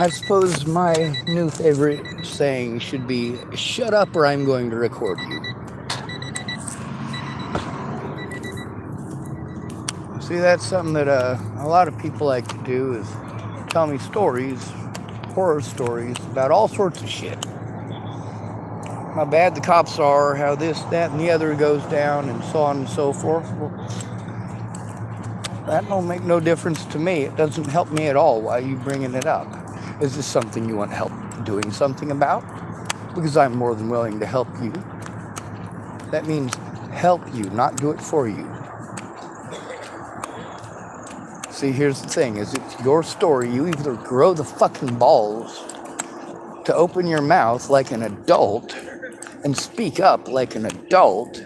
I suppose my new favorite saying should be, shut up or I'm going to record you. See, that's something that a lot of people like to do is tell me stories, horror stories, about all sorts of shit. How bad the cops are, how this, that, and the other goes down, and so on and so forth. Well, that don't make no difference to me. It doesn't help me at all. Why are you bringing it up? Is this something you want help doing something about? Because I'm more than willing to help you. That means help you, not do it for you. See, here's the thing, is it's your story. You either grow the fucking balls to open your mouth like an adult and speak up like an adult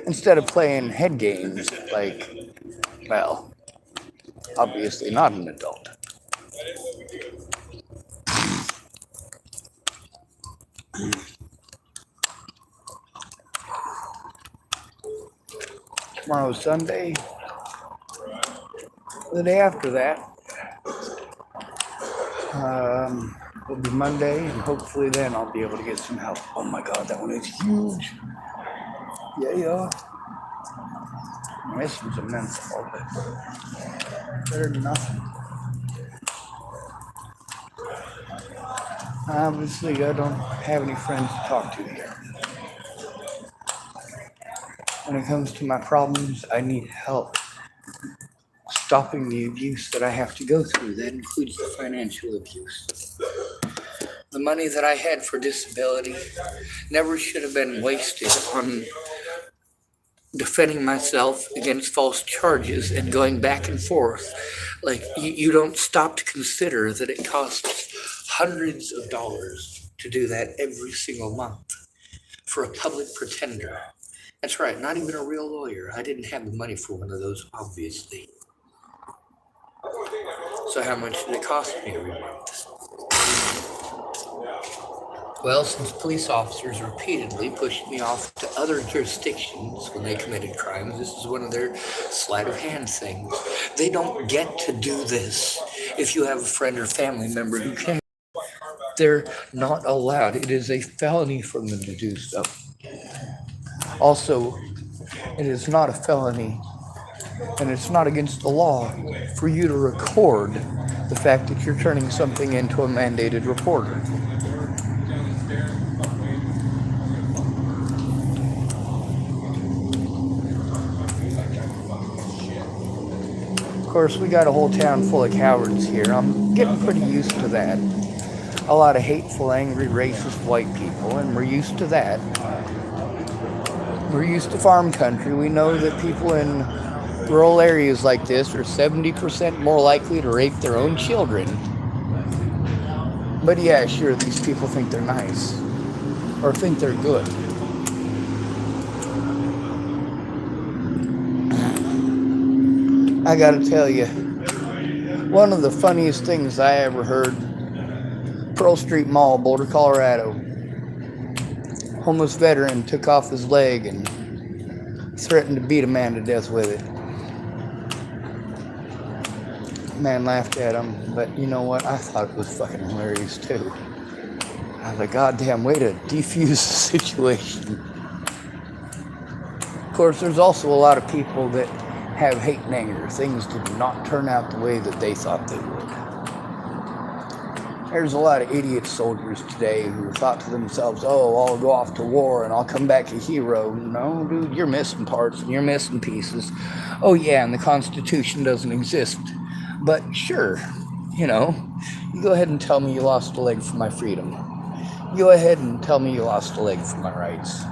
instead of playing head games like, well, obviously not an adult. Tomorrow's Sunday. The day after that will be Monday, and hopefully then I'll be able to get some help. Oh my God, that one is huge. Yeah. This one's immense, but better than nothing. Obviously, I don't have any friends to talk to here. When it comes to my problems, I need help stopping the abuse that I have to go through. That includes the financial abuse. The money that I had for disability never should have been wasted on defending myself against false charges and going back and forth. Like, you don't stop to consider that it costs hundreds of dollars to do that every single month for a public pretender. That's right, not even a real lawyer. I didn't have the money for one of those, obviously. So how much did it cost me every month? Well, since police officers repeatedly pushed me off to other jurisdictions when they committed crimes, this is one of their sleight of hand things. They don't get to do this if you have a friend or family member who can. They're not allowed. It is a felony for them to do so. Also, it is not a felony, and it's not against the law for you to record the fact that you're turning something into a mandated reporter. Of course, we got a whole town full of cowards here. I'm getting pretty used to that. A lot of hateful, angry, racist white people, and we're used to that. We're used to farm country. We know that people in rural areas like this are 70% more likely to rape their own children. But yeah, sure, these people think they're nice, or think they're good. I gotta tell you, one of the funniest things I ever heard, Pearl Street Mall, Boulder, Colorado. Homeless veteran took off his leg and threatened to beat a man to death with it. Man laughed at him, but you know what? I thought it was fucking hilarious too. I was like, goddamn way to defuse the situation. Of course, there's also a lot of people that have hate and anger. Things did not turn out the way that they thought they would. There's a lot of idiot soldiers today who thought to themselves, oh, I'll go off to war and I'll come back a hero. No, dude, you're missing parts and you're missing pieces. Oh, yeah, and the Constitution doesn't exist. But sure, you go ahead and tell me you lost a leg for my freedom. Go ahead and tell me you lost a leg for my rights.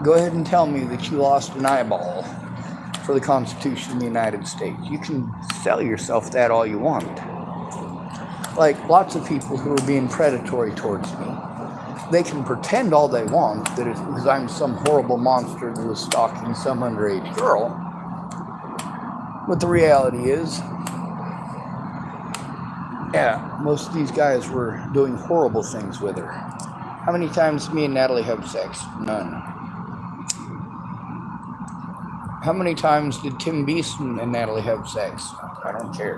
Go ahead and tell me that you lost an eyeball for the Constitution of the United States. You can sell yourself that all you want. Like lots of people who are being predatory towards me, they can pretend all they want that it's because I'm some horrible monster that was stalking some underage girl. But the reality is, yeah, most of these guys were doing horrible things with her. How many times did me and Natalie have sex? None. How many times did Tim Beeson and Natalie have sex? I don't care.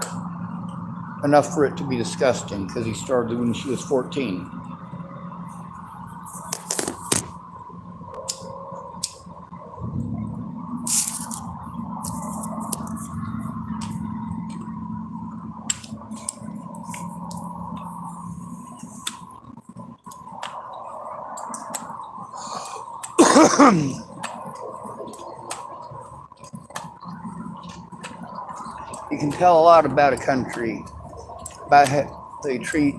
enough for it to be disgusting because he started when she was 14. You can tell a lot about a country by how they treat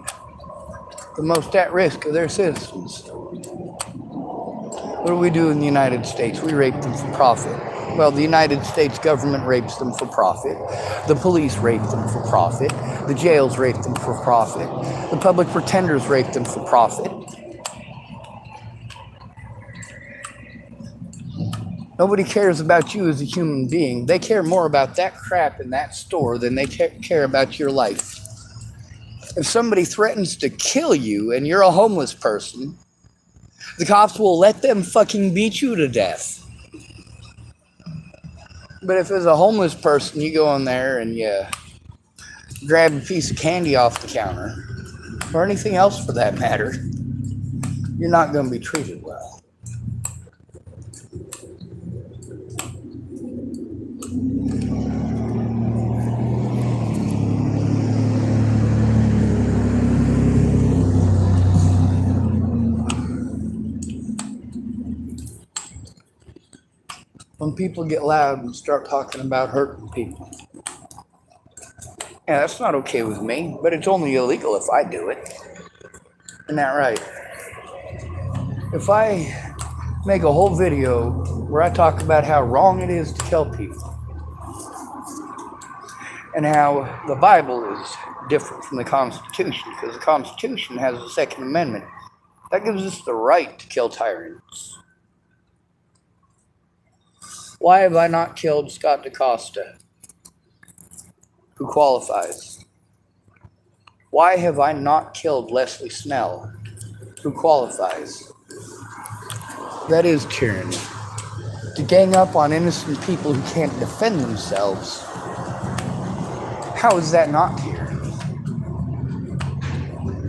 the most at risk of their citizens. What do we do in the United States? We rape them for profit. Well, the United States government rapes them for profit. The police rape them for profit. The jails rape them for profit. The public pretenders rape them for profit. Nobody cares about you as a human being. They care more about that crap in that store than they care about your life. If somebody threatens to kill you and you're a homeless person, the cops will let them fucking beat you to death. But if as a homeless person you go in there and you grab a piece of candy off the counter, or anything else for that matter, you're not going to be treated well. When people get loud and start talking about hurting people. Yeah, that's not okay with me, but it's only illegal if I do it. Isn't that right? If I make a whole video where I talk about how wrong it is to kill people and how the Bible is different from the Constitution, because the Constitution has the Second Amendment. That gives us the right to kill tyrants. Why have I not killed Scott DaCosta, who qualifies? Why have I not killed Leslie Snell, who qualifies? That is tyranny. To gang up on innocent people who can't defend themselves. How is that not tyranny?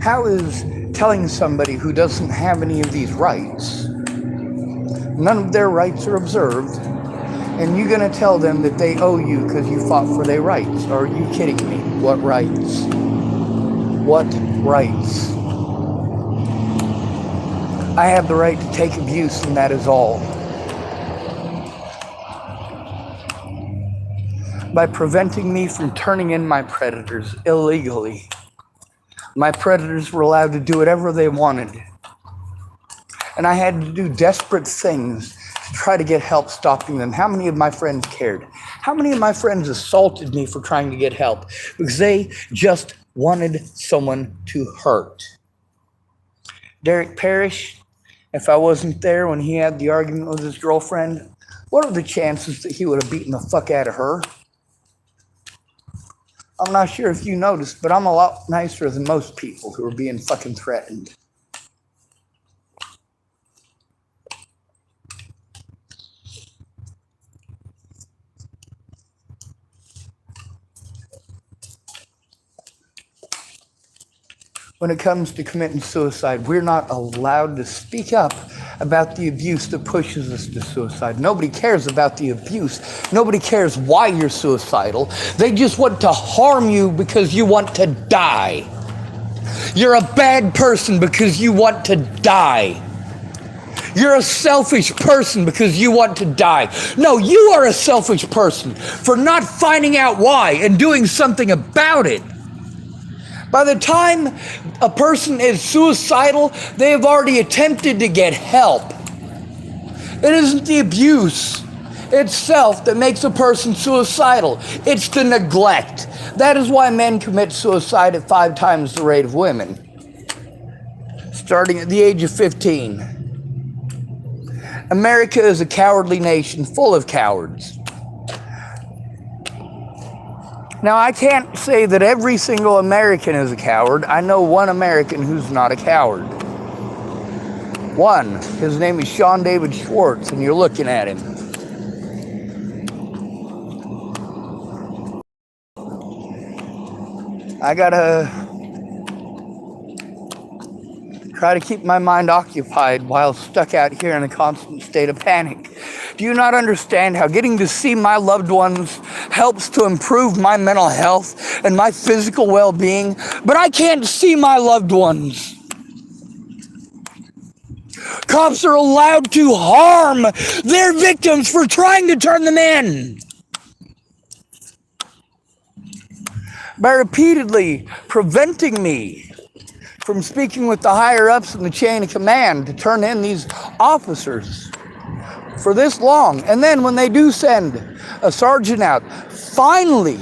How is telling somebody who doesn't have any of these rights, none of their rights are observed, and you're going to tell them that they owe you because you fought for their rights? Are you kidding me? What rights? What rights? I have the right to take abuse, and that is all. By preventing me from turning in my predators illegally, my predators were allowed to do whatever they wanted. And I had to do desperate things to try to get help stopping them. How many of my friends cared? How many of my friends assaulted me for trying to get help? Because they just wanted someone to hurt. Derek Parrish, if I wasn't there when he had the argument with his girlfriend, what are the chances that he would have beaten the fuck out of her? I'm not sure if you noticed, but I'm a lot nicer than most people who are being fucking threatened. When it comes to committing suicide, we're not allowed to speak up about the abuse that pushes us to suicide. Nobody cares about the abuse. Nobody cares why you're suicidal. They just want to harm you because you want to die. You're a bad person because you want to die. You're a selfish person because you want to die. No, you are a selfish person for not finding out why and doing something about it. By the time a person is suicidal, they have already attempted to get help. It isn't the abuse itself that makes a person suicidal. It's the neglect. That is why men commit suicide at 5 times the rate of women, starting at the age of 15. America is a cowardly nation full of cowards. Now, I can't say that every single American is a coward. I know one American who's not a coward. One. His name is Sean David Schwartz, and you're looking at him. I gotta try to keep my mind occupied while stuck out here in a constant state of panic. Do you not understand how getting to see my loved ones helps to improve my mental health and my physical well-being? But I can't see my loved ones. Cops are allowed to harm their victims for trying to turn them in. By repeatedly preventing me from speaking with the higher-ups in the chain of command to turn in these officers for this long. And then when they do send a sergeant out, finally,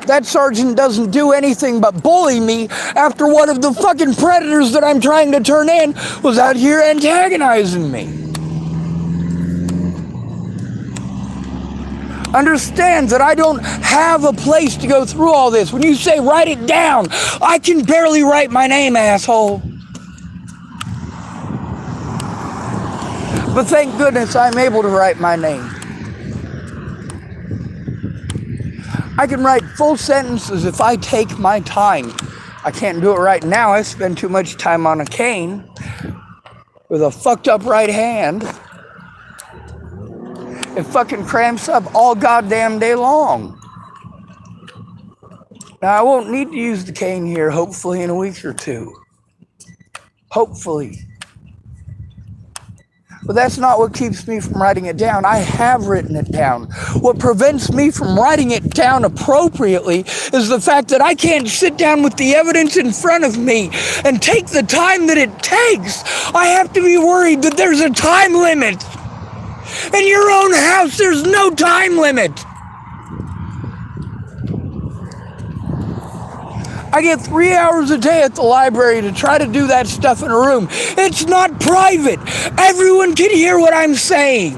that sergeant doesn't do anything but bully me after one of the fucking predators that I'm trying to turn in was out here antagonizing me. Understand that I don't have a place to go through all this. When you say write it down, I can barely write my name, asshole. But thank goodness I'm able to write my name. I can write full sentences if I take my time. I can't do it right now. I spend too much time on a cane with a fucked up right hand. It fucking cramps up all goddamn day long. Now, I won't need to use the cane here, hopefully, in a week or two. Hopefully. But that's not what keeps me from writing it down. I have written it down. What prevents me from writing it down appropriately is the fact that I can't sit down with the evidence in front of me and take the time that it takes. I have to be worried that there's a time limit. In your own house, there's no time limit. I get 3 hours a day at the library to try to do that stuff in a room. It's not private. Everyone can hear what I'm saying.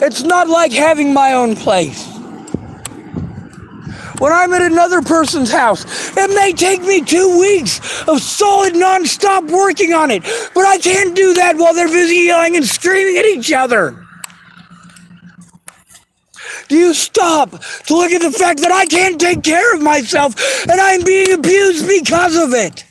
It's not like having my own place. When I'm at another person's house, it may take me 2 weeks of solid non-stop working on it, but I can't do that while they're busy yelling and screaming at each other. Do you stop to look at the fact that I can't take care of myself and I'm being abused because of it?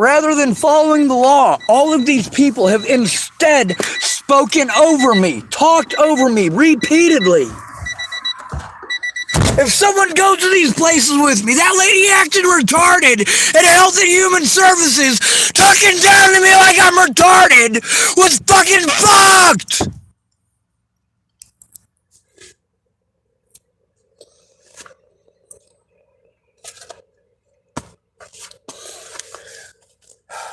Rather than following the law, all of these people have instead spoken over me, talked over me repeatedly. If someone goes to these places with me, that lady acted retarded at Health and Human Services, talking down to me like I'm retarded, was fucking fucked!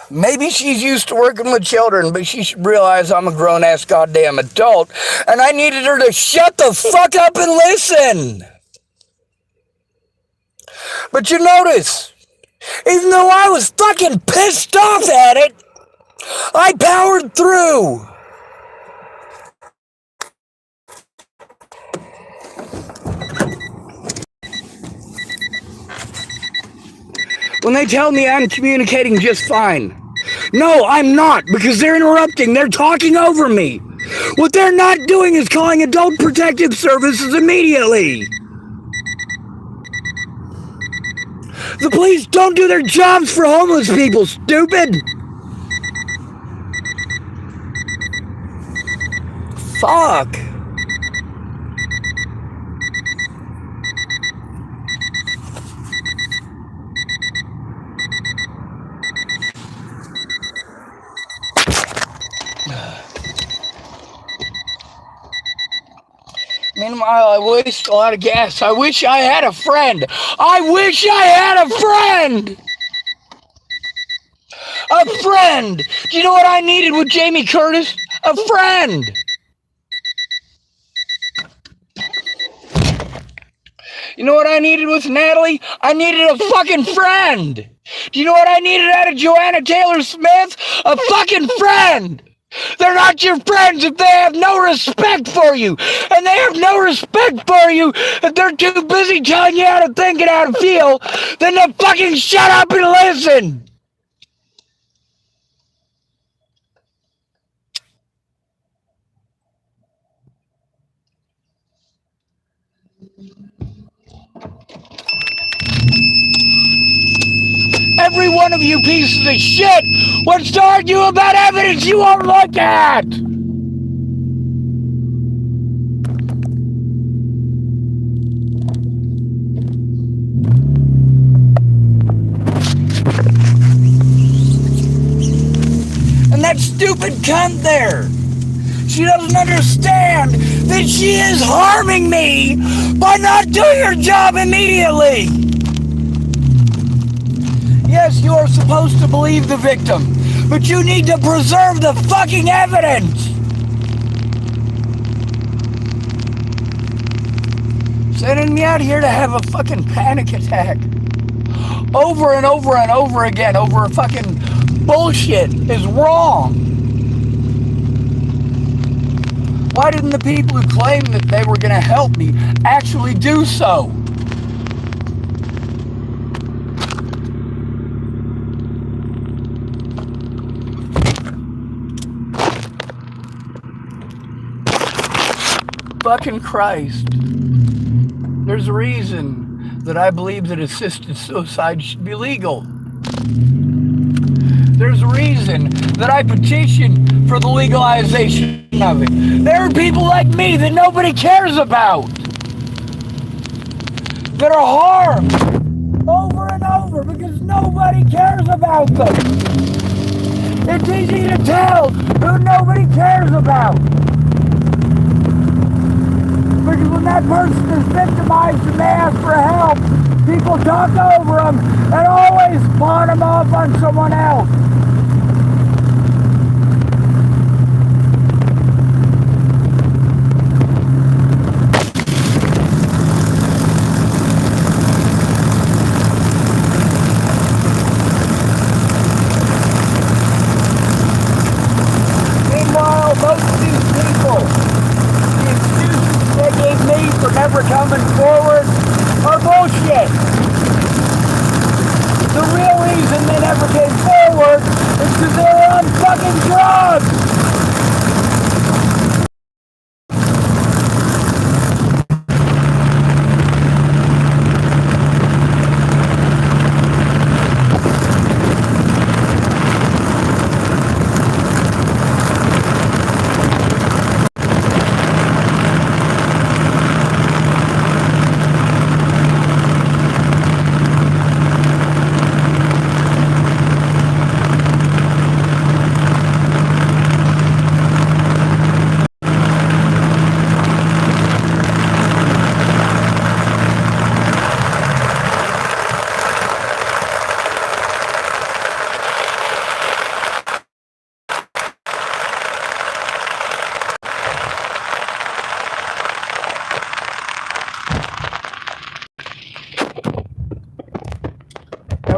Maybe she's used to working with children, but she should realize I'm a grown-ass goddamn adult, and I needed her to shut the fuck up and listen. But you notice, even though I was fucking pissed off at it, I powered through. When they tell me I'm communicating just fine. No, I'm not, because they're interrupting. They're talking over me. What they're not doing is calling Adult Protective Services immediately. The police don't do their jobs for homeless people, stupid. Fuck. Meanwhile, I waste a lot of gas. I wish I had a friend. I wish I had a friend! A friend! Do you know what I needed with Jamie Curtis? A friend! You know what I needed with Natalie? I needed a fucking friend! Do you know what I needed out of Joanna Taylor Smith? A fucking friend! They're not your friends if they have no respect for you. And they have no respect for you if they're too busy telling you how to think and how to feel. Then they fucking shut up and listen. every one of you pieces of shit wants to argue about evidence you won't look at. And that stupid cunt there, she doesn't understand that she is harming me by not doing her job immediately. Yes, you are supposed to believe the victim, but you need to preserve the fucking evidence. Sending me out here to have a fucking panic attack over and over and over again over fucking bullshit is wrong. Why didn't the people who claimed that they were going to help me actually do so? Fucking Christ. There's a reason that I believe that assisted suicide should be legal. There's a reason that I petition for the legalization of it. There are people like me that nobody cares about, that are harmed over and over because nobody cares about them. It's easy to tell who nobody cares about. Because when that person is victimized and they ask for help, people talk over them and always pawn them off on someone else. Meanwhile, most of these people, the excuses they gave me for never coming forward are bullshit. The real reason they never came forward is because they were on fucking drugs.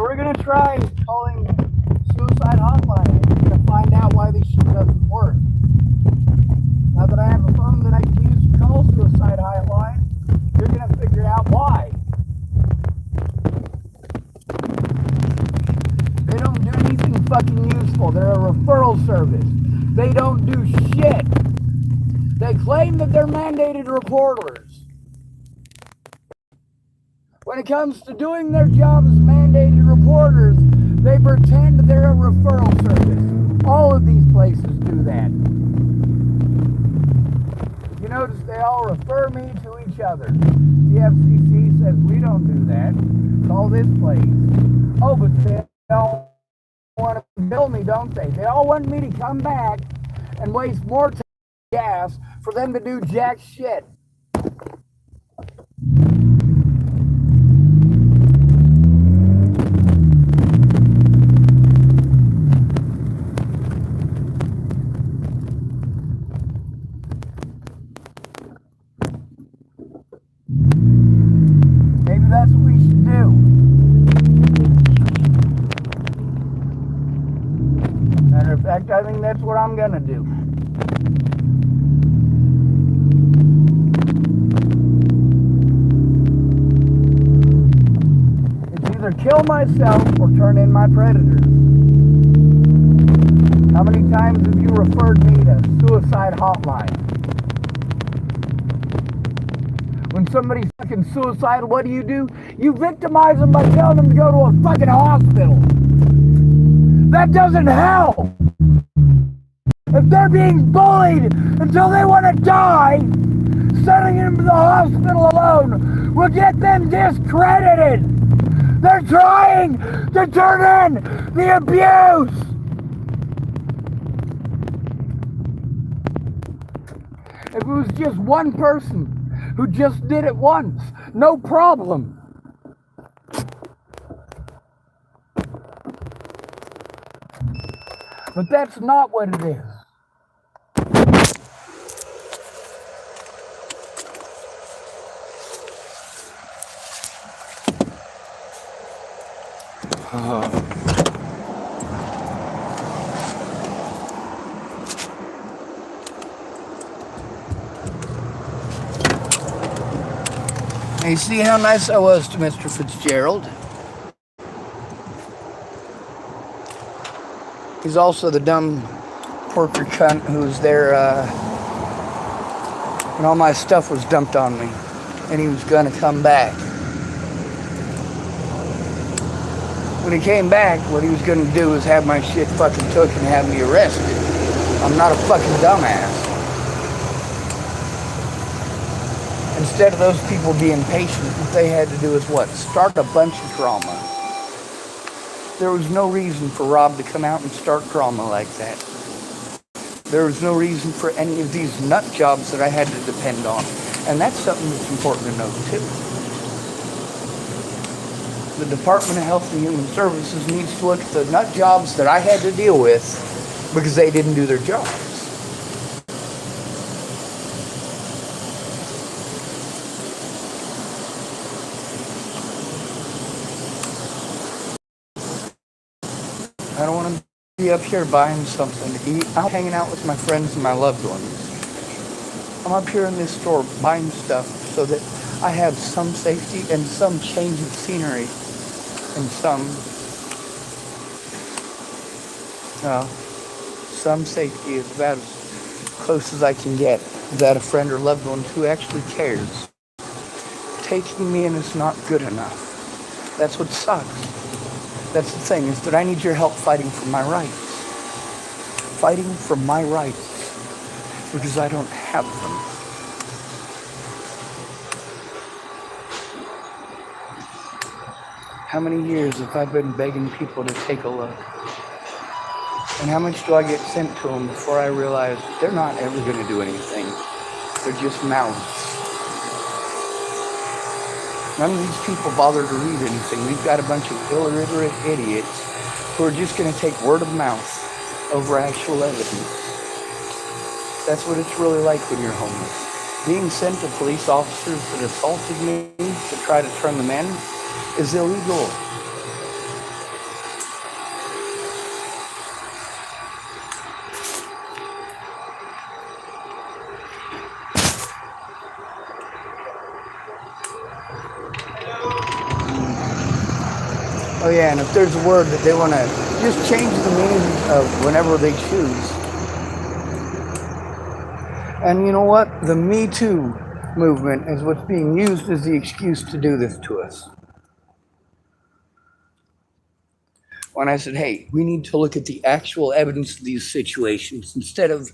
We're going to try calling suicide hotline to find out why this shit doesn't work. Now that I have a phone that I can use to call suicide hotline, you're going to figure out why. They don't do anything fucking useful. They're a referral service. They don't do shit. They claim that they're mandated reporters. When it comes to doing their job as mandated reporters, they pretend they're a referral service. All of these places do that. You notice they all refer me to each other. The FCC says we don't do that. Call this place. Oh, but they all want to bill me, don't they? They all want me to come back and waste more time and gas for them to do jack shit. That's what we should do. Matter of fact, I think that's what I'm gonna do. It's either kill myself or turn in my predators. How many times have you referred me to suicide hotline? When somebody's fucking suicidal, what do? You victimize them by telling them to go to a fucking hospital. That doesn't help. If they're being bullied until they want to die, sending them to the hospital alone will get them discredited. They're trying to turn in the abuse. If it was just one person who just did it once, no problem. But that's not what it is. You see how nice I was to Mr. Fitzgerald? He's also the dumb porker cunt who was there and all my stuff was dumped on me. And he was gonna come back. When he came back, what he was gonna do was have my shit fucking took and have me arrested. I'm not a fucking dumbass. Instead of those people being patient, what they had to do is what? Start a bunch of drama. There was no reason for Rob to come out and start drama like that. There was no reason for any of these nut jobs that I had to depend on. And that's something that's important to know too. The Department of Health and Human Services needs to look at the nut jobs that I had to deal with because they didn't do their jobs. I don't want to be up here buying something to eat. I'm hanging out with my friends and my loved ones. I'm up here in this store buying stuff so that I have some safety and some change of scenery and some safety is about as close as I can get without a friend or loved one who actually cares. Taking me in is not good enough. That's what sucks. That's the thing, is that I need your help fighting for my rights. Fighting for my rights. Because I don't have them. How many years have I been begging people to take a look? And how much do I get sent to them before I realize they're not ever going to do anything? They're just mouths. None of these people bother to read anything. We've got a bunch of illiterate idiots who are just going to take word of mouth over actual evidence. That's what it's really like when you're homeless. Being sent to police officers that assaulted me to try to turn them in is illegal. Oh yeah, and if there's a word that they want to just change the meaning of whenever they choose. And you know what? The Me Too movement is what's being used as the excuse to do this to us. When I said, hey, we need to look at the actual evidence of these situations instead of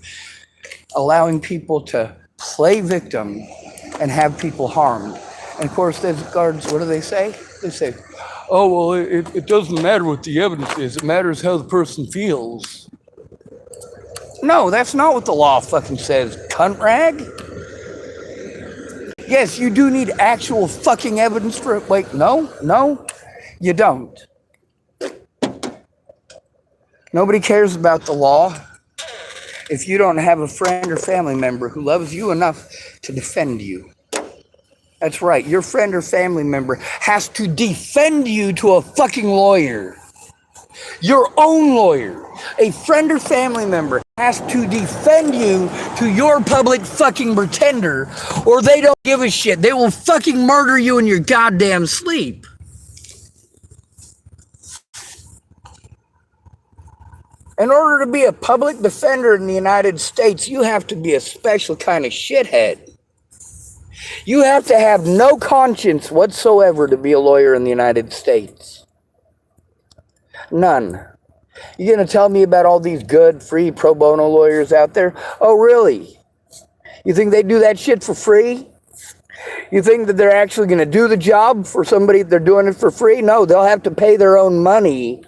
allowing people to play victim and have people harmed. And of course, those guards, what do they say? They say, oh, well, it doesn't matter what the evidence is. It matters how the person feels. No, that's not what the law fucking says, cunt rag. Yes, you do need actual fucking evidence for it. Wait, no, you don't. Nobody cares about the law if you don't have a friend or family member who loves you enough to defend you. That's right, your friend or family member has to defend you to a fucking lawyer. Your own lawyer. A friend or family member has to defend you to your public fucking pretender, or they don't give a shit. They will fucking murder you in your goddamn sleep. In order to be a public defender in the United States, you have to be a special kind of shithead. You have to have no conscience whatsoever to be a lawyer in the United States. None. You're going to tell me about all these good, free, pro bono lawyers out there? Oh, really? You think they do that shit for free? You think that they're actually going to do the job for somebody if they're doing it for free? No, they'll have to pay their own money.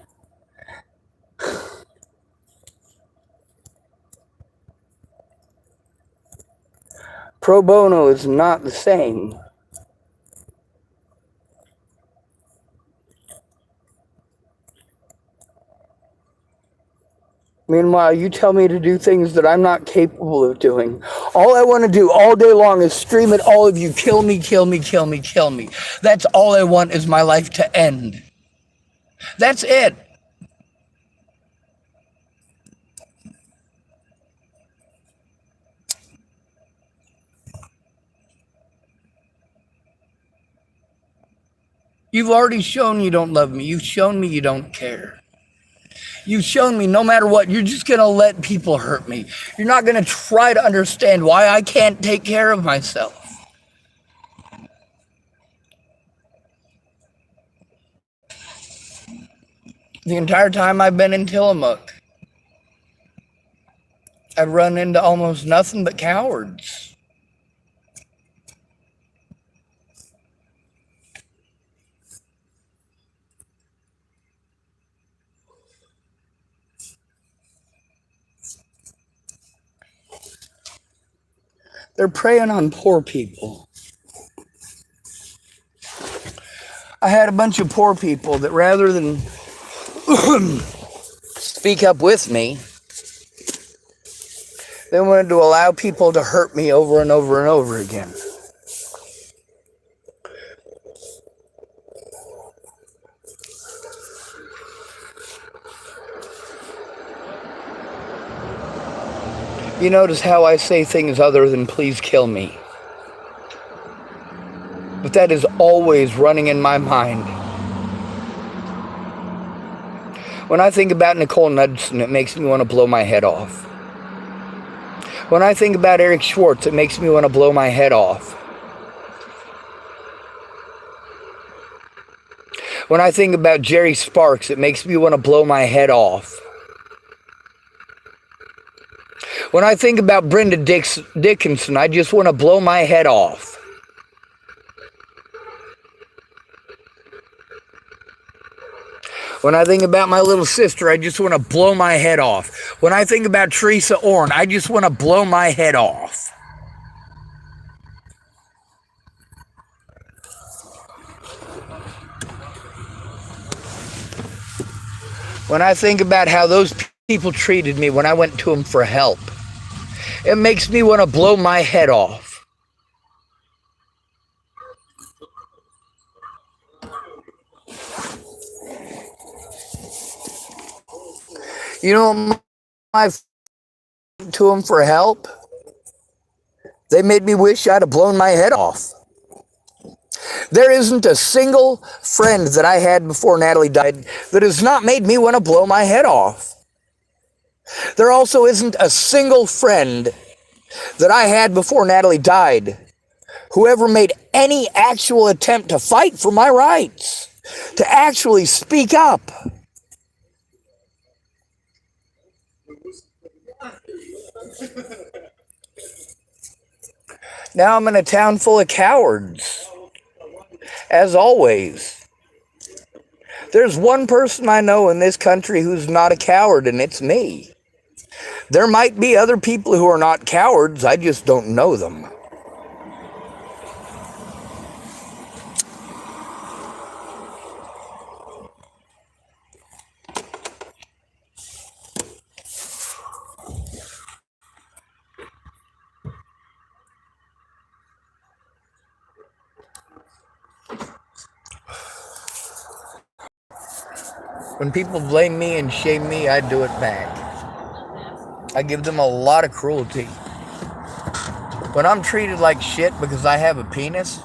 Pro bono is not the same. Meanwhile, you tell me to do things that I'm not capable of doing. All I want to do all day long is scream at all of you, kill me, kill me, kill me, kill me. That's all I want is my life to end. That's it. You've already shown you don't love me. You've shown me you don't care. You've shown me no matter what, you're just going to let people hurt me. You're not going to try to understand why I can't take care of myself. The entire time I've been in Tillamook, I've run into almost nothing but cowards. They're preying on poor people. I had a bunch of poor people that rather than speak up with me, they wanted to allow people to hurt me over and over and over again. You notice how I say things other than please kill me. But that is always running in my mind. When I think about Nicole Knudsen, it makes me want to blow my head off. When I think about Eric Schwartz, it makes me want to blow my head off. When I think about Jerry Sparks, it makes me want to blow my head off. When I think about Brenda Dickinson, I just want to blow my head off. When I think about my little sister, I just want to blow my head off. When I think about Teresa Orn, I just want to blow my head off. When I think about how those people treated me when I went to them for help, it makes me want to blow my head off. You know, I went to them for help. They made me wish I'd have blown my head off. There isn't a single friend that I had before Natalie died that has not made me want to blow my head off. There also isn't a single friend that I had before Natalie died who ever made any actual attempt to fight for my rights, to actually speak up. Now I'm in a town full of cowards. As always. There's one person I know in this country who's not a coward, and it's me. There might be other people who are not cowards, I just don't know them. When people blame me and shame me, I do it back. I give them a lot of cruelty. When I'm treated like shit because I have a penis,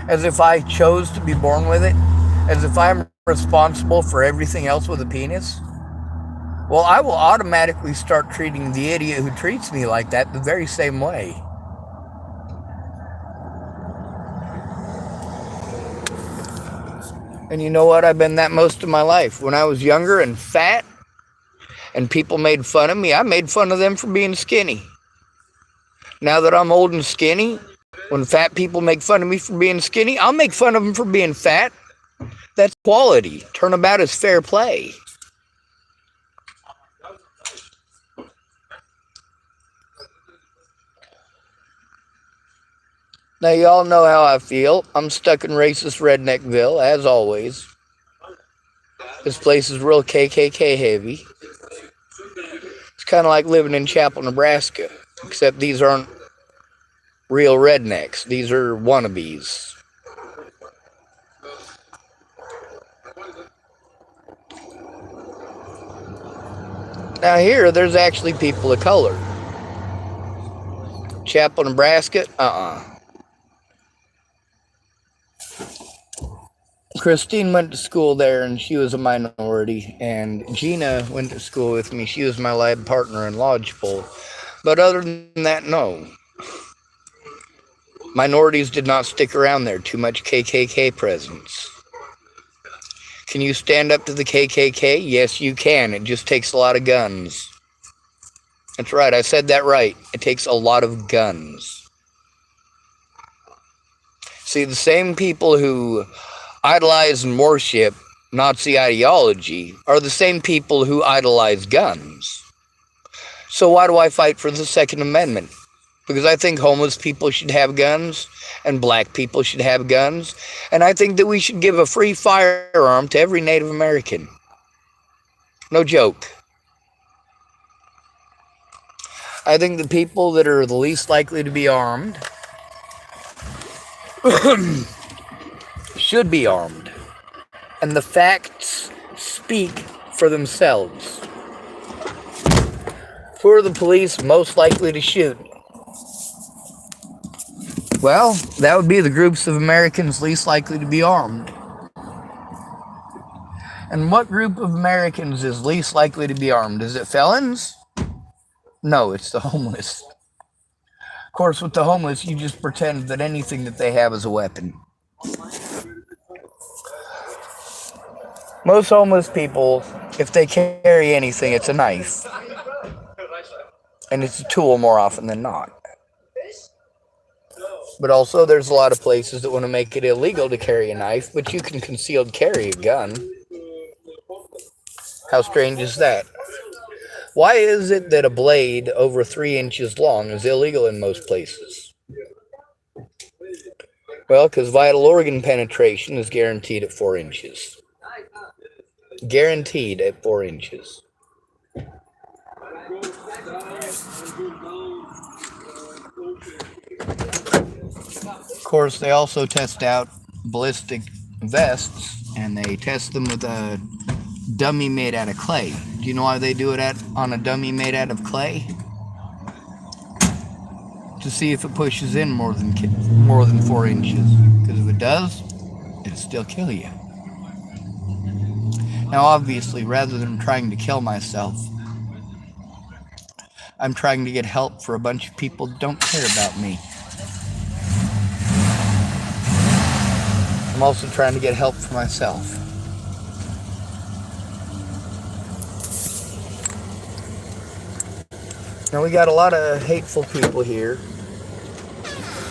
as if I chose to be born with it, as if I'm responsible for everything else with a penis, well, I will automatically start treating the idiot who treats me like that the very same way. And you know what? I've been that most of my life. When I was younger and fat and people made fun of me, I made fun of them for being skinny. Now that I'm old and skinny, when fat people make fun of me for being skinny, I'll make fun of them for being fat. That's quality. Turnabout is fair play. Now, y'all know how I feel. I'm stuck in racist Redneckville, as always. This place is real KKK heavy. It's kind of like living in Chapel, Nebraska, except these aren't real rednecks. These are wannabes. Now here, there's actually people of color. Chapel, Nebraska, Christine went to school there, and she was a minority. And Gina went to school with me. She was my lab partner in Lodgepole. But other than that, no. Minorities did not stick around there. Too much KKK presence. Can you stand up to the KKK? Yes, you can. It just takes a lot of guns. That's right. I said that right. It takes a lot of guns. See, the same people who idolize and worship Nazi ideology are the same people who idolize guns. So why do I fight for the Second Amendment? Because I think homeless people should have guns, and black people should have guns, and I think that we should give a free firearm to every Native American. No joke. I think the people that are the least likely to be armed should be armed. And the facts speak for themselves. Who are the police most likely to shoot? Well, that would be the groups of Americans least likely to be armed. And what group of Americans is least likely to be armed? Is it felons? No, it's the homeless. Of course, with the homeless, you just pretend that anything that they have is a weapon. Most homeless people, if they carry anything, it's a knife. And it's a tool more often than not. But also, there's a lot of places that want to make it illegal to carry a knife, but you can concealed carry a gun. How strange is that? Why is it that a blade over 3 inches long is illegal in most places? Well, because vital organ penetration is guaranteed at 4 inches. Guaranteed at 4 inches. Of course, they also test out ballistic vests, and they test them with a dummy made out of clay. Do you know why they do it on a dummy made out of clay? To see if it pushes in more than 4 inches. Because if it does, it'll still kill you. Now, obviously, rather than trying to kill myself, I'm trying to get help for a bunch of people that don't care about me. I'm also trying to get help for myself. Now, we got a lot of hateful people here.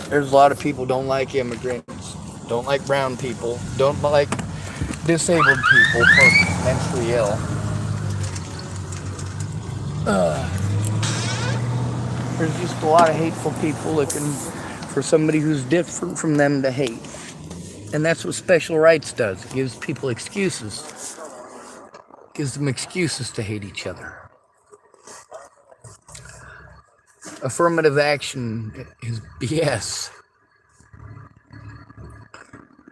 There's a lot of people who don't like immigrants, don't like brown people, don't like disabled people, or mentally ill. There's just a lot of hateful people looking for somebody who's different from them to hate. And that's what special rights does. It gives people excuses. It gives them excuses to hate each other. Affirmative action is BS.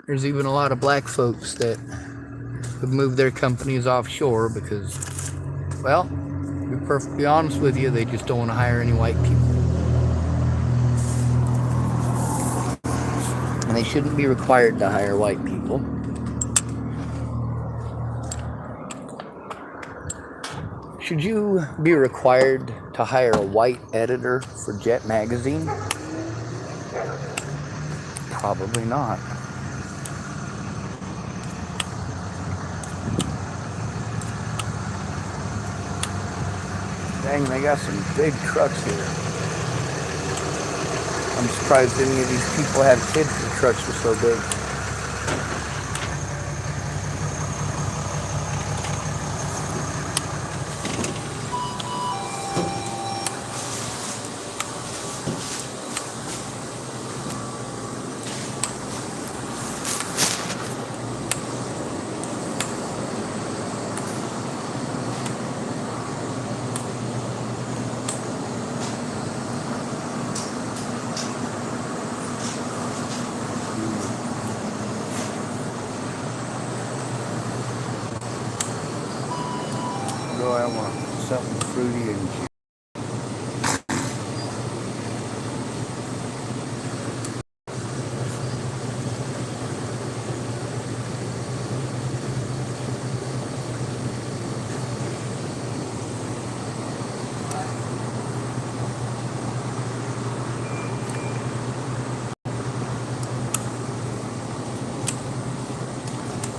There's even a lot of black folks that have moved their companies offshore because, well, to be perfectly honest with you, they just don't want to hire any white people. And they shouldn't be required to hire white people. Should you be required to hire a white editor for Jet Magazine? Probably not. Dang, they got some big trucks here. I'm surprised any of these people have kids. The trucks are so big. Boy, I want something fruity and juicy.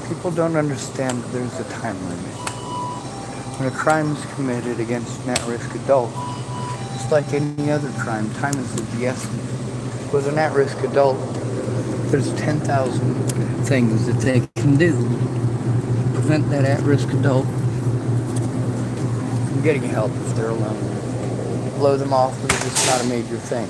People don't understand that there's a time limit. When a crime is committed against an at-risk adult, just like any other crime, time is of the essence. With an at-risk adult, there's 10,000 things that they can do to prevent that at-risk adult from getting help if they're alone. Blow them off because it's not a major thing.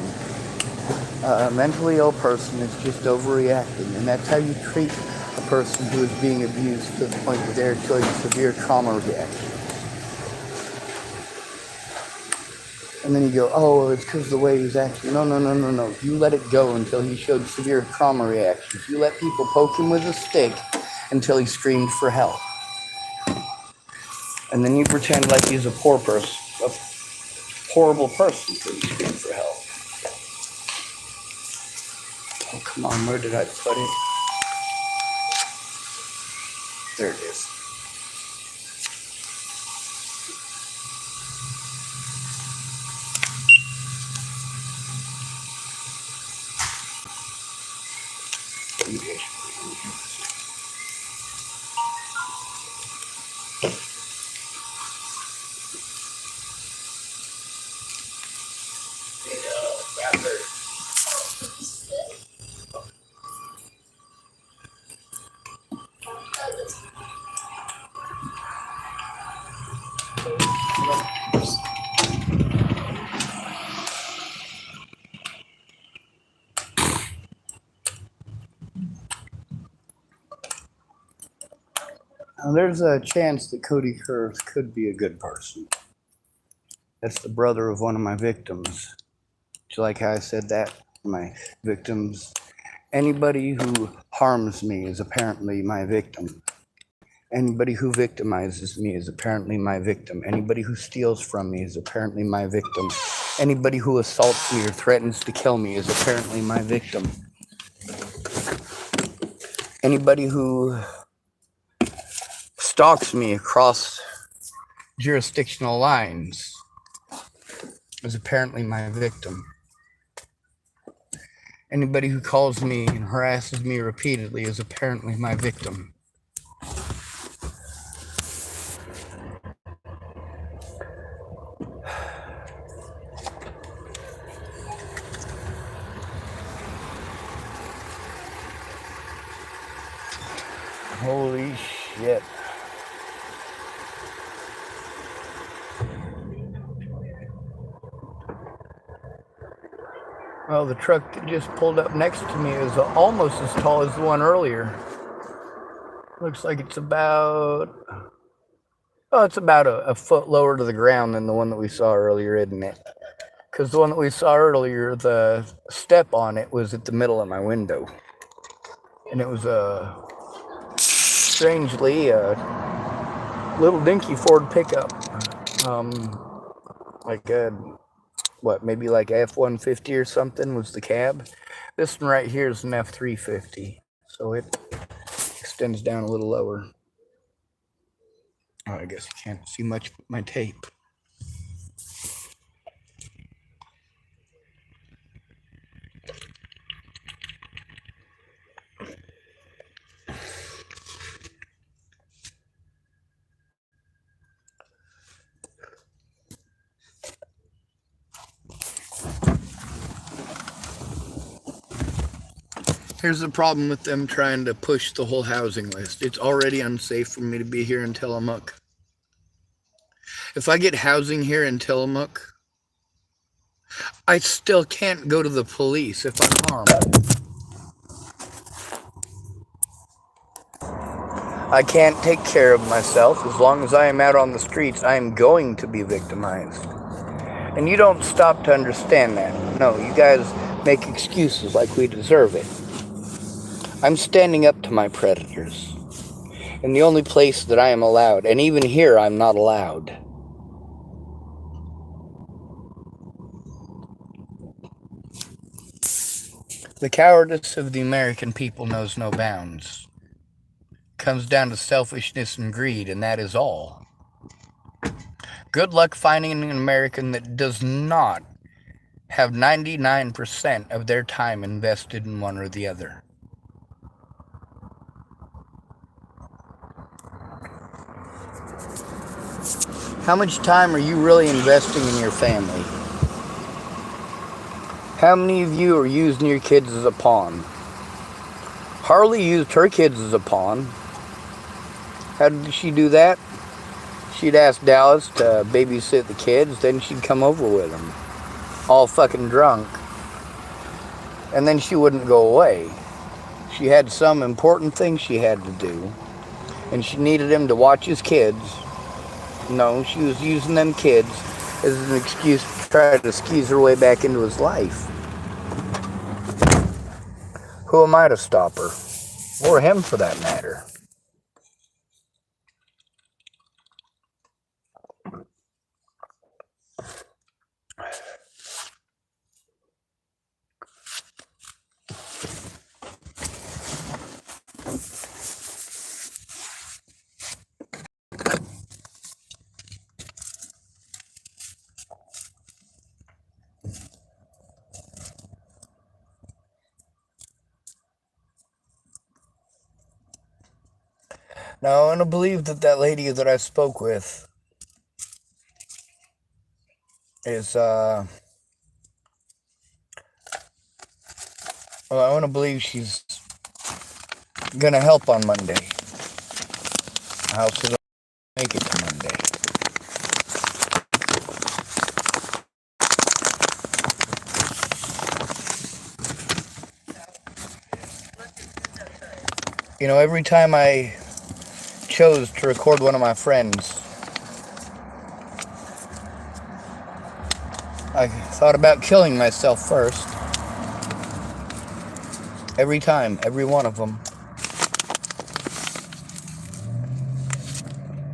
A mentally ill person is just overreacting, and that's how you treat a person who is being abused to the point where they're showing severe trauma reaction. And then you go, oh, well, it's because of the way he's acting. No. You let it go until he showed severe trauma reactions. You let people poke him with a stick until he screamed for help. And then you pretend like he's a poor person, a horrible person until he screams for help. Oh, come on, where did I put it? There it is. Now, there's a chance that Cody Kurz could be a good person. That's the brother of one of my victims. Do you like how I said that? My victims. Anybody who harms me is apparently my victim. Anybody who victimizes me is apparently my victim. Anybody who steals from me is apparently my victim. Anybody who assaults me or threatens to kill me is apparently my victim. Anybody who stalks me across jurisdictional lines is apparently my victim. Anybody who calls me and harasses me repeatedly is apparently my victim. Holy shit. Well, the truck that just pulled up next to me is almost as tall as the one earlier. Looks like it's about a foot lower to the ground than the one that we saw earlier, isn't it? Because the one that we saw earlier, the step on it was at the middle of my window. And it was strangely a little dinky Ford pickup. Maybe like F-150 or something was the cab. This one right here is an F-350. So it extends down a little lower. Oh, I guess you can't see much of my tape. Here's the problem with them trying to push the whole housing list. It's already unsafe for me to be here in Tillamook. If I get housing here in Tillamook, I still can't go to the police if I'm harmed. I can't take care of myself. As long as I am out on the streets, I am going to be victimized. And you don't stop to understand that. No, you guys make excuses like we deserve it. I'm standing up to my predators. And the only place that I am allowed, and even here I'm not allowed. The cowardice of the American people knows no bounds. It comes down to selfishness and greed, and that is all. Good luck finding an American that does not have 99% of their time invested in one or the other. How much time are you really investing in your family? How many of you are using your kids as a pawn? Harley used her kids as a pawn. How did she do that? She'd ask Dallas to babysit the kids, then she'd come over with them, all fucking drunk. And then she wouldn't go away. She had some important thing she had to do, and she needed him to watch his kids. No, she was using them kids as an excuse to try to squeeze her way back into his life. Who am I to stop her? Or him, for that matter. Now, I want to believe that that lady that I spoke with is, well, I want to believe she's going to help on Monday. I hope she don't make it to Monday. You know, every time I chose to record one of my friends, I thought about killing myself first. Every time, every one of them.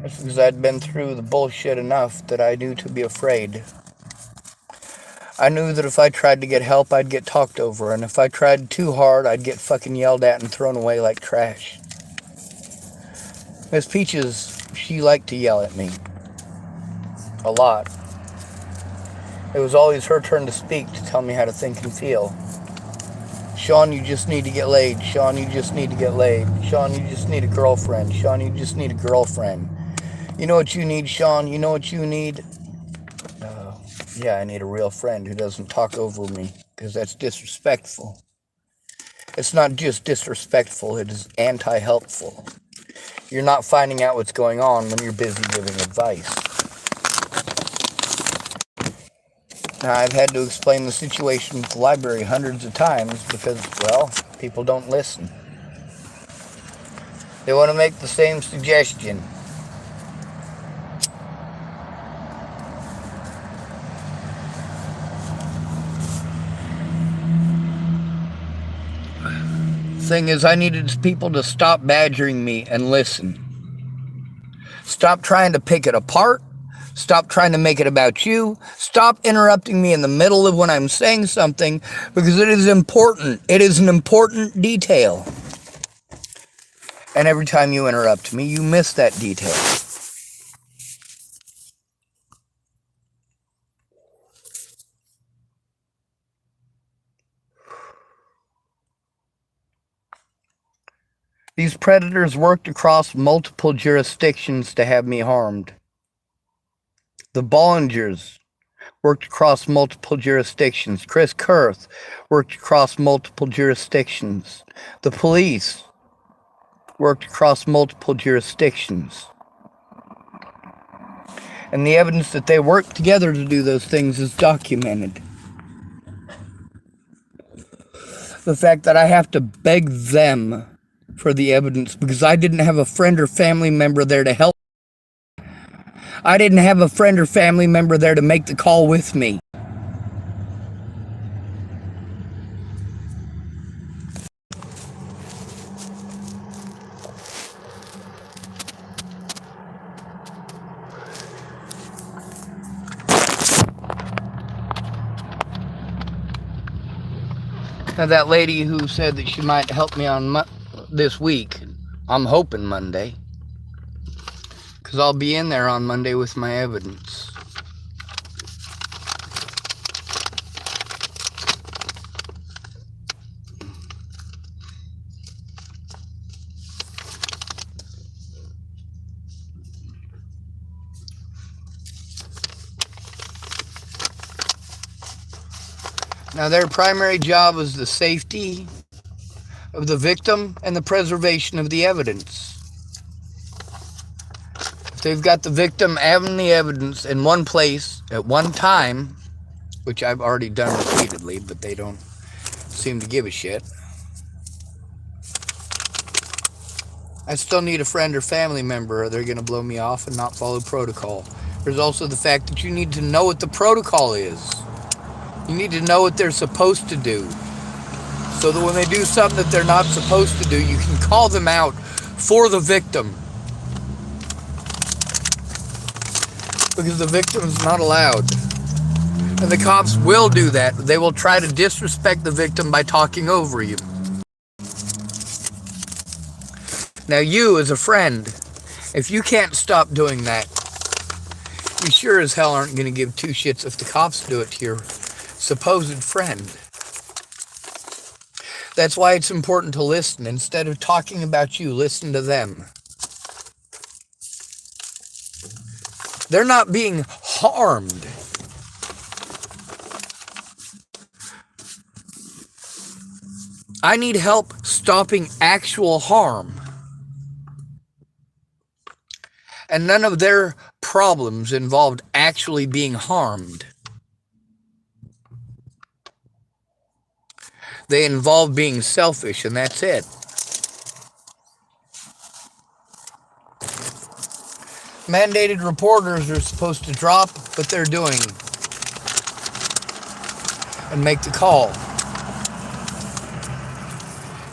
It's because I'd been through the bullshit enough that I knew to be afraid. I knew that if I tried to get help, I'd get talked over, and if I tried too hard, I'd get fucking yelled at and thrown away like trash. Miss Peaches, she liked to yell at me. A lot. It was always her turn to speak, to tell me how to think and feel. Sean, you just need to get laid. Sean, you just need to get laid. Sean, you just need a girlfriend. Sean, you just need a girlfriend. You know what you need, Sean? You know what you need? Yeah, I need a real friend who doesn't talk over me, because that's disrespectful. It's not just disrespectful, it is anti-helpful. You're not finding out what's going on when you're busy giving advice. Now, I've had to explain the situation with the library hundreds of times because, well, people don't listen. They want to make the same suggestion. Thing is, I needed people to stop badgering me and listen. Stop trying to pick it apart. Stop trying to make it about you. Stop interrupting me in the middle of when I'm saying something, because it is important. It is an important detail. And every time you interrupt me, you miss that detail. These predators worked across multiple jurisdictions to have me harmed. The Bollingers worked across multiple jurisdictions. Chris Kurth worked across multiple jurisdictions. The police worked across multiple jurisdictions. And the evidence that they worked together to do those things is documented. The fact that I have to beg them for the evidence because I didn't have a friend or family member there to help. I didn't have a friend or family member there to make the call with me. Now that lady who said that she might help me on this week, I'm hoping Monday, because I'll be in there on Monday with my evidence. Now their primary job is the safety of the victim and the preservation of the evidence. If they've got the victim and the evidence in one place at one time, which I've already done repeatedly, but they don't seem to give a shit, I still need a friend or family member or they're going to blow me off and not follow protocol. There's also the fact that you need to know what the protocol is. You need to know what they're supposed to do, so that when they do something that they're not supposed to do, you can call them out for the victim. Because the victim's not allowed. And the cops will do that. They will try to disrespect the victim by talking over you. Now you, as a friend, if you can't stop doing that, you sure as hell aren't going to give two shits if the cops do it to your supposed friend. That's why it's important to listen. Instead of talking about you, listen to them. They're not being harmed. I need help stopping actual harm. And none of their problems involved actually being harmed. They involve being selfish, and that's it. Mandated reporters are supposed to drop what they're doing and make the call.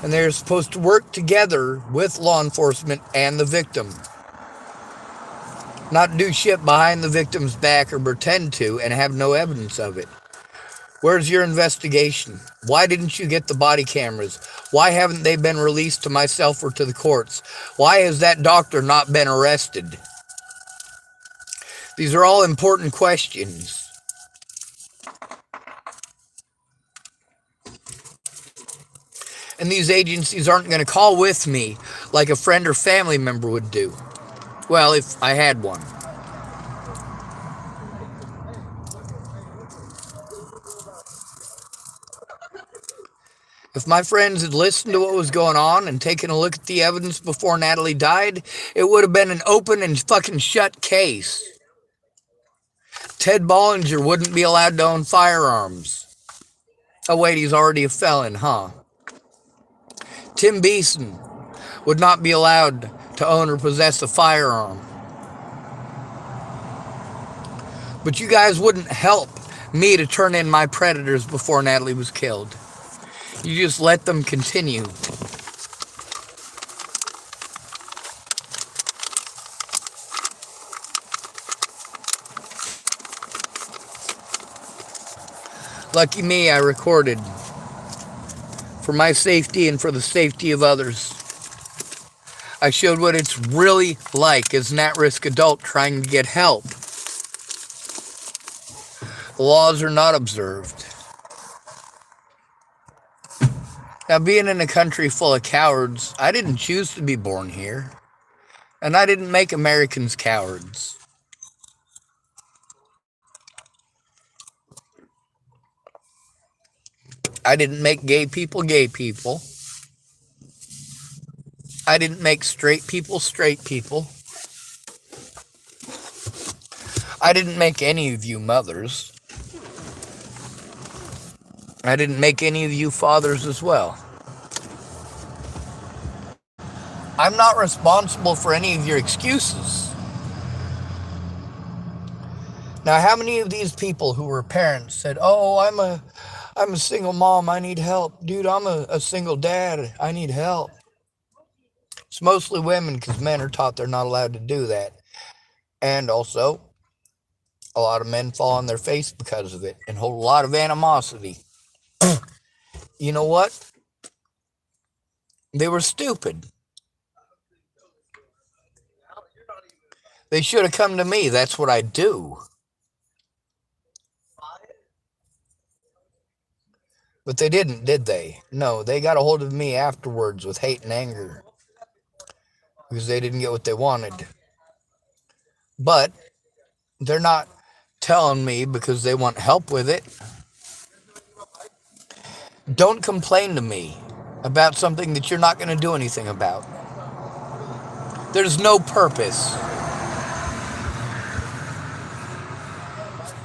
And they're supposed to work together with law enforcement and the victim. Not do shit behind the victim's back or pretend to and have no evidence of it. Where's your investigation? Why didn't you get the body cameras? Why haven't they been released to myself or to the courts? Why has that doctor not been arrested? These are all important questions. And these agencies aren't going to call with me like a friend or family member would do. Well, if I had one. If my friends had listened to what was going on and taken a look at the evidence before Natalie died, it would have been an open and fucking shut case. Ted Bollinger wouldn't be allowed to own firearms. Oh wait, he's already a felon, huh? Tim Beeson would not be allowed to own or possess a firearm. But you guys wouldn't help me to turn in my predators before Natalie was killed. You just let them continue. Lucky me, I recorded. For my safety and for the safety of others. I showed what it's really like as an at-risk adult trying to get help. The laws are not observed. Now, being in a country full of cowards, I didn't choose to be born here. And I didn't make Americans cowards. I didn't make gay people gay people. I didn't make straight people straight people. I didn't make any of you mothers. I didn't make any of you fathers as well. I'm not responsible for any of your excuses. Now, how many of these people who were parents said, "Oh, I'm a single mom, I need help. Dude, I'm a single dad, I need help." It's mostly women because men are taught they're not allowed to do that. And also, a lot of men fall on their face because of it and hold a lot of animosity. You know what? They were stupid. They should have come to me. That's what I do. But they didn't, did they? No, they got a hold of me afterwards with hate and anger because they didn't get what they wanted. But they're not telling me because they want help with it. Don't complain to me about something that you're not going to do anything about. There's no purpose.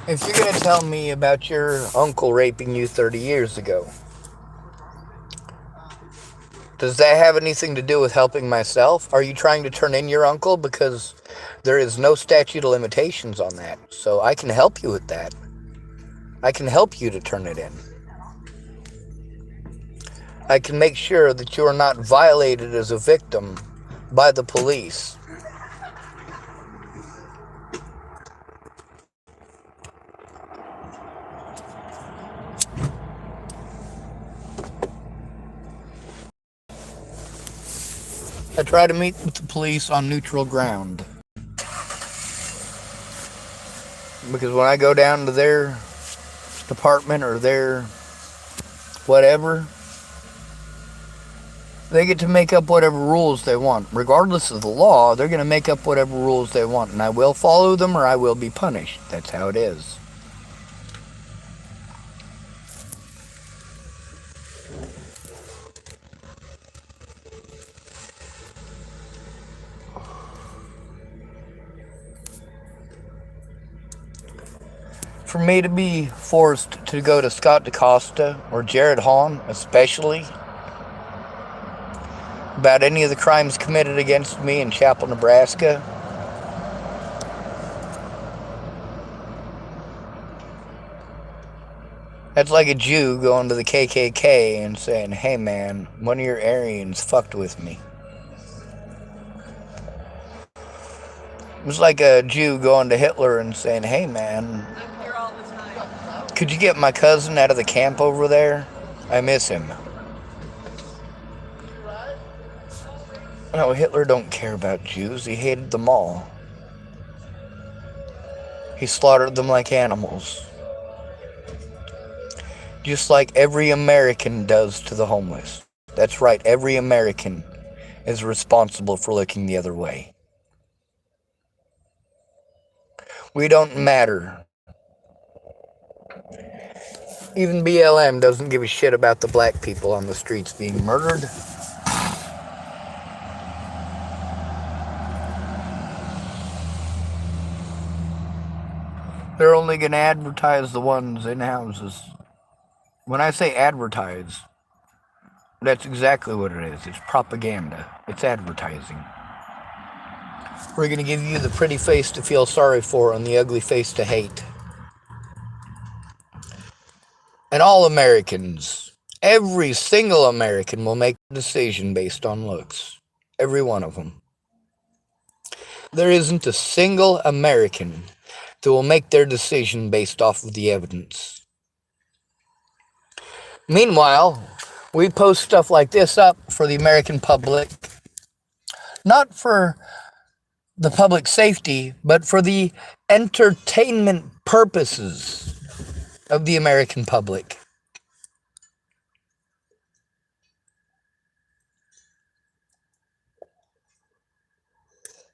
If you're going to tell me about your uncle raping you 30 years ago, does that have anything to do with helping myself? Are you trying to turn in your uncle? Because there is no statute of limitations on that. So I can help you with that. I can help you to turn it in. I can make sure that you are not violated as a victim by the police. I try to meet with the police on neutral ground. Because when I go down to their department or their whatever, they get to make up whatever rules they want. Regardless of the law, they're going to make up whatever rules they want. And I will follow them or I will be punished. That's how it is. For me to be forced to go to Scott DaCosta or Jared Hahn, especially, about any of the crimes committed against me in Chapel, Nebraska, that's like a Jew going to the KKK and saying, "Hey man, one of your Aryans fucked with me." It's like a Jew going to Hitler and saying, "Hey man, could you get my cousin out of the camp over there? I miss him." No, Hitler don't care about Jews. He hated them all. He slaughtered them like animals. Just like every American does to the homeless. That's right, every American is responsible for looking the other way. We don't matter. Even BLM doesn't give a shit about the black people on the streets being murdered. They're only going to advertise the ones in houses. When I say advertise, that's exactly what it is. It's propaganda. It's advertising. We're going to give you the pretty face to feel sorry for and the ugly face to hate. And all Americans, every single American will make a decision based on looks. Every one of them. There isn't a single American that will make their decision based off of the evidence. Meanwhile, we post stuff like this up for the American public, not for the public safety, but for the entertainment purposes of the American public.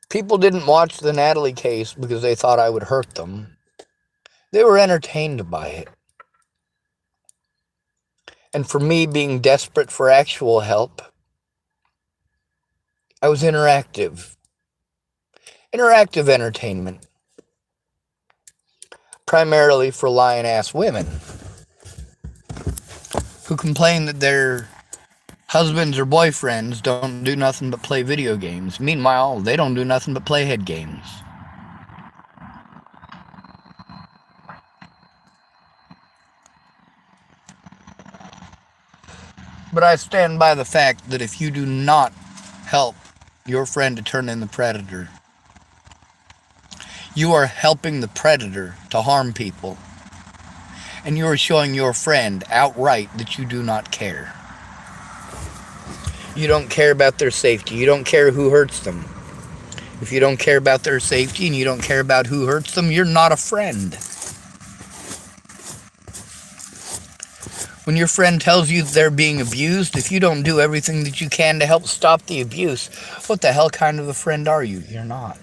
People didn't watch the Natalie case because they thought I would hurt them. They were entertained by it. And for me being desperate for actual help, I was interactive. Interactive entertainment. Primarily for lying-ass women who complain that their husbands or boyfriends don't do nothing but play video games. Meanwhile, they don't do nothing but play head games. But I stand by the fact that if you do not help your friend to turn in the predator, you are helping the predator to harm people. And you are showing your friend outright that you do not care. You don't care about their safety. You don't care who hurts them. If you don't care about their safety and you don't care about who hurts them, you're not a friend. When your friend tells you they're being abused, if you don't do everything that you can to help stop the abuse, what the hell kind of a friend are you? You're not.